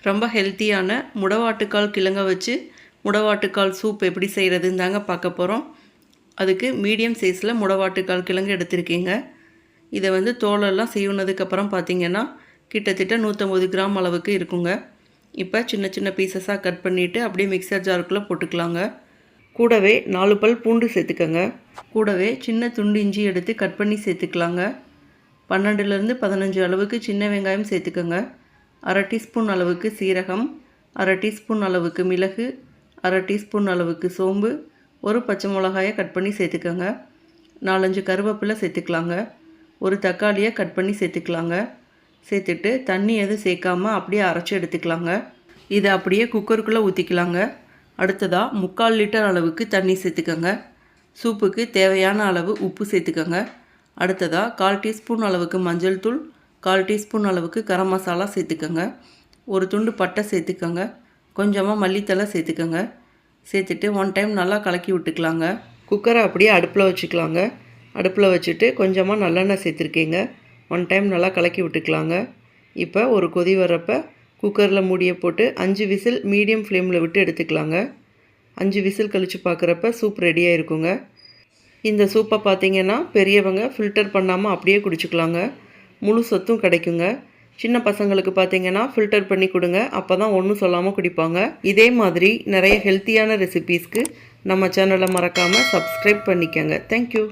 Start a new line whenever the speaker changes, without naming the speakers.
ரொம்ப ஹெல்த்தியான முடவாட்டுக்கால் கிழங்க வச்சு முடவாட்டுக்கால் சூப் எப்படி செய்கிறதுன்னு தாங்க பார்க்க போகிறோம். அதுக்கு மீடியம் சைஸில் முடவாட்டுக்கால் கிழங்கு எடுத்திருக்கீங்க. இதை வந்து தோலெல்லாம் சீவுனதுக்கப்புறம் பார்த்திங்கன்னா கிட்டத்தட்ட 150 கிராம் அளவுக்கு இருக்குங்க. இப்போ சின்ன சின்ன பீசஸாக கட் பண்ணிவிட்டு அப்படியே மிக்சர் ஜாருக்குள்ளே போட்டுக்கலாங்க. கூடவே 4 பல் பூண்டு சேர்த்துக்கோங்க. கூடவே சின்ன துண்டு இஞ்சி எடுத்து கட் பண்ணி சேர்த்துக்கலாங்க. 12லேருந்து 15 அளவுக்கு சின்ன வெங்காயம் சேர்த்துக்கோங்க. 1/2 டீஸ்பூன் அளவுக்கு சீரகம், 1/2 டீஸ்பூன் அளவுக்கு மிளகு, 1/2 டீஸ்பூன் அளவுக்கு சோம்பு, ஒரு பச்சை மிளகாயை கட் பண்ணி சேர்த்துக்கோங்க. 4-5 கருவேப்பிலை சேர்த்துக்கலாங்க. ஒரு தக்காளியை கட் பண்ணி சேர்த்துக்கலாங்க. சேர்த்துட்டு தண்ணி எதுவும் சேர்க்காமல் அப்படியே அரைச்சி எடுத்துக்கலாங்க. இதை அப்படியே குக்கருக்குள்ளே ஊற்றிக்கலாங்க. அடுத்ததாக 3/4 லிட்டர் அளவுக்கு தண்ணி சேர்த்துக்கோங்க. சூப்புக்கு தேவையான அளவு உப்பு சேர்த்துக்கோங்க. அடுத்ததாக 1/4 டீஸ்பூன் அளவுக்கு மஞ்சள் தூள், 1/4 டீஸ்பூன் அளவுக்கு கரம் மசாலா சேர்த்துக்கோங்க. ஒரு துண்டு பட்டை சேர்த்துக்கோங்க. கொஞ்சமாக மல்லித்தலை சேர்த்துக்கோங்க. சேர்த்துட்டு 1 டைம் நல்லா கலக்கி விட்டுக்கலாங்க. குக்கரை அப்படியே அடுப்பில் வச்சுக்கலாங்க. அடுப்பில் வச்சுட்டு கொஞ்சமாக நல்லெண்ணெய் சேர்த்துருக்கீங்க. 1 டைம் நல்லா கலக்கி விட்டுக்கலாங்க. இப்போ ஒரு கொதி வர்றப்போ குக்கரில் மூடியை போட்டு 5 விசில் மீடியம் ஃப்ளேமில் விட்டு எடுத்துக்கலாங்க. 5 விசில் கழித்து பார்க்குறப்ப சூப் ரெடியாக இருக்குங்க. இந்த சூப்பை பார்த்திங்கன்னா பெரியவங்க ஃபில்டர் பண்ணாமல் அப்படியே குடிச்சிக்கலாங்க. முழு சத்தும் கிடைக்குங்க. சின்ன பசங்களுக்கு பார்த்திங்கன்னா ஃபில்டர் பண்ணி கொடுங்க. அப்போ தான் ஒன்றும் சொல்லாமல் குடிப்பாங்க. இதே மாதிரி நிறைய ஹெல்த்தியான ரெசிபீஸ்க்கு நம்ம சேனலை மறக்காமல் சப்ஸ்கிரைப் பண்ணிக்கோங்க. தேங்க்யூ.